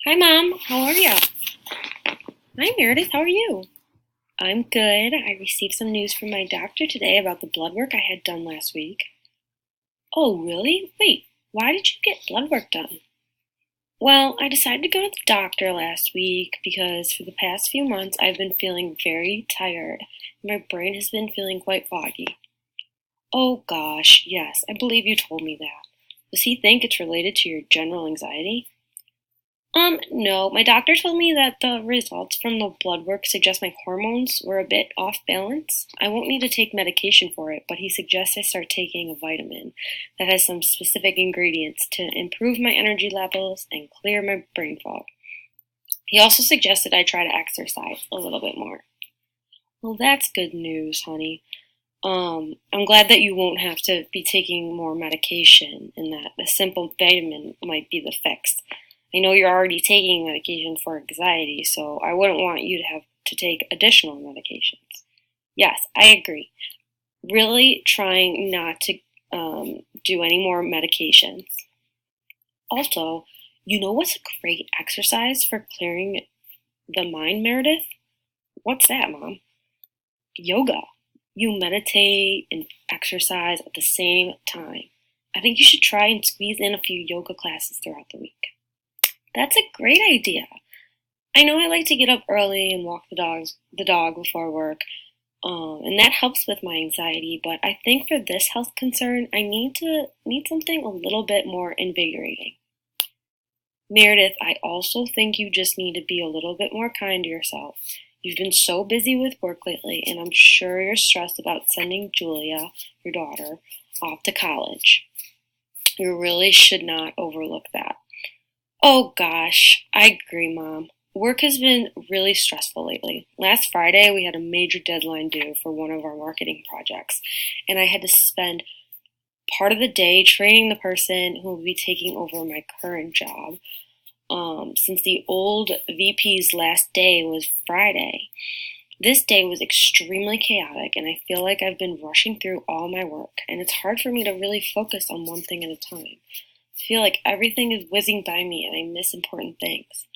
Hi, Mom. How are you? Hi, Meredith. How are you? I'm good. I received some news from my doctor today about the blood work I had done last week. Oh, really? Wait, why did you get blood work done? Well, I decided to go to the doctor last week because for the past few months I've been feeling very tired. My brain has been feeling quite foggy. Oh gosh, yes, I believe you told me that. Does he think it's related to your general anxiety? No. My doctor told me that the results from the blood work suggest my hormones were a bit off balance. I won't need to take medication for it, but he suggests I start taking a vitamin that has some specific ingredients to improve my energy levels and clear my brain fog. He also suggested I try to exercise a little bit more. Well, that's good news, honey. I'm glad that you won't have to be taking more medication and that a simple vitamin might be the fix. I know you're already taking medication for anxiety, so I wouldn't want you to have to take additional medications. Yes, I agree. Really trying not to do any more medications. Also, you know what's a great exercise for clearing the mind, Meredith? What's that, Mom? Yoga. You meditate and exercise at the same time. I think you should try and squeeze in a few yoga classes throughout the week. That's a great idea. I know I like to get up early and walk the dog before work, and that helps with my anxiety. But I think for this health concern, I need something a little bit more invigorating. Meredith, I also think you just need to be a little bit more kind to yourself. You've been so busy with work lately, and I'm sure you're stressed about sending Julia, your daughter, off to college. You really should not overlook that. Oh gosh, I agree, Mom. Work has been really stressful lately. Last Friday, we had a major deadline due for one of our marketing projects, and I had to spend part of the day training the person who will be taking over my current job. Since the old VP's last day was Friday, this day was extremely chaotic, and I feel like I've been rushing through all my work, and it's hard for me to really focus on one thing at a time. I feel like everything is whizzing by me and I miss important things.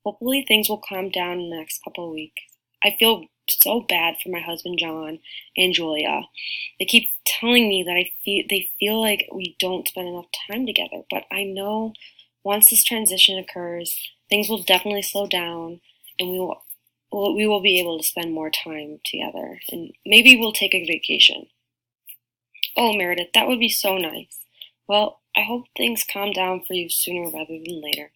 Hopefully, things will calm down in the next couple of weeks. I feel so bad for my husband John and Julia. They keep telling me that they feel like we don't spend enough time together, but I know once this transition occurs, things will definitely slow down, and we will be able to spend more time together, and maybe we'll take a vacation. Oh, Meredith, that would be so nice. Well, I hope things calm down for you sooner rather than later.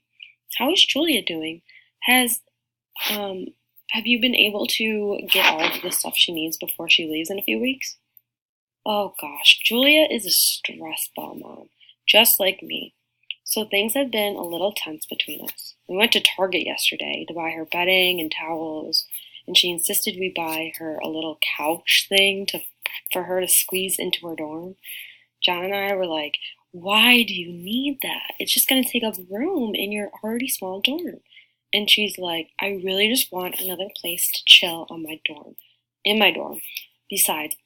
How is Julia doing? Has um have you been able to get all of the stuff she needs before she leaves in a few weeks? Oh gosh, Julia is a stress ball mom, just like me. So things have been a little tense between us. We went to Target yesterday to buy her bedding and towels, and she insisted we buy her a little couch thing to for her to squeeze into her dorm. John and I were like, why do you need that? It's just going to take up room in your already small dorm. And she's like, I really just want another place to chill on my dorm, in my dorm, besides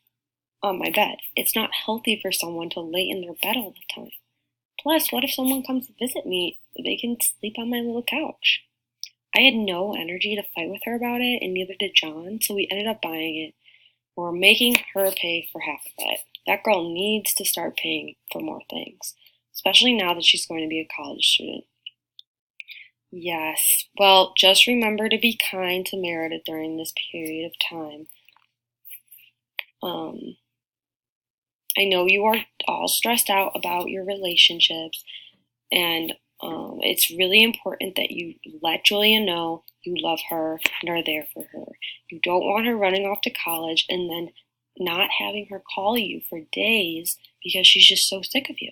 on my bed. It's not healthy for someone to lay in their bed all the time. Plus, what if someone comes to visit me? They can sleep on my little couch. I had no energy to fight with her about it, and neither did John, so we ended up buying it. We're making her pay for half of it. That girl needs to start paying for more things, especially now that she's going to be a college student. Yes. Well, just remember to be kind to Meredith during this period of time. Um, I know you are all stressed out about your relationships, and it's really important that you let Julia know you love her and are there for her. You don't want her running off to college and then not having her call you for days because she's just so sick of you.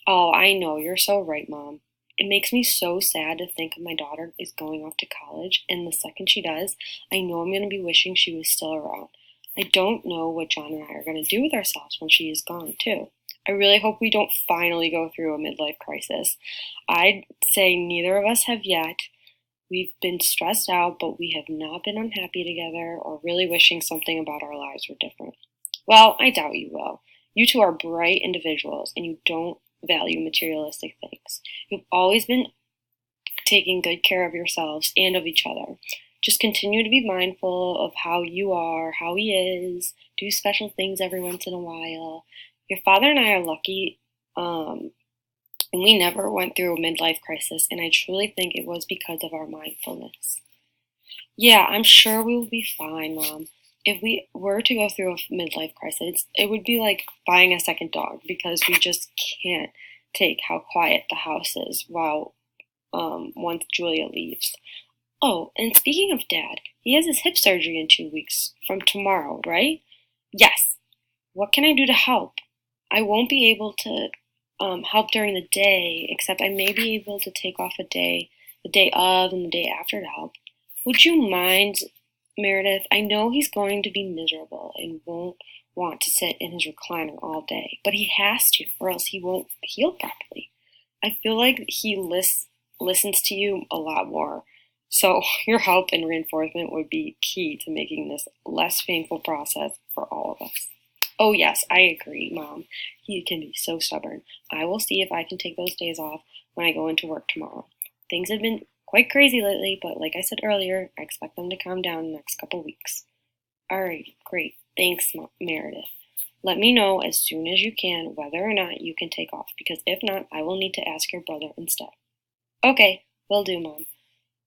Oh, I know, you're so right, Mom. It makes me so sad to think my daughter is going off to college, and the second she does, I know I'm going to be wishing she was still around. I don't know what John and I are going to do with ourselves when she is gone, too. I really hope we don't finally go through a midlife crisis. I'd say neither of us have yet. We've been stressed out, but we have not been unhappy together or really wishing something about our lives were different. Well, I doubt you will. You two are bright individuals and you don't value materialistic things. You've always been taking good care of yourselves and of each other. Just continue to be mindful of how you are, how he is, do special things every once in a while. Your father and I are lucky, and we never went through a midlife crisis, and I truly think it was because of our mindfulness. Yeah, I'm sure we will be fine, Mom. If we were to go through a midlife crisis, it would be like buying a second dog because we just can't take how quiet the house is while once Julia leaves. Oh, and speaking of Dad, he has his hip surgery in 2 weeks from tomorrow, right? Yes. What can I do to help? I won't be able to help during the day, except I may be able to take off a day, the day of and the day after to help. Would you mind, Meredith? I know he's going to be miserable and won't want to sit in his recliner all day, but he has to, or else he won't heal properly. I feel like he listens to you a lot more. So your help and reinforcement would be key to making this less painful process for all of us. Oh yes, I agree, Mom. He can be so stubborn. I will see if I can take those days off when I go into work tomorrow. Things have been quite crazy lately, but like I said earlier, I expect them to calm down in the next couple weeks. All right, great. Thanks, Meredith. Let me know as soon as you can whether or not you can take off, because if not, I will need to ask your brother instead. Okay, will do, Mom.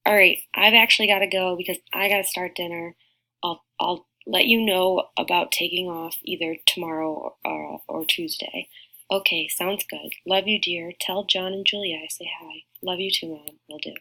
All right, I've actually got to go because I got to start dinner. I'll let you know about taking off either tomorrow or Tuesday. Okay, sounds good. Love you, dear. Tell John and Julia I say hi. Love you too, Mom. Will do.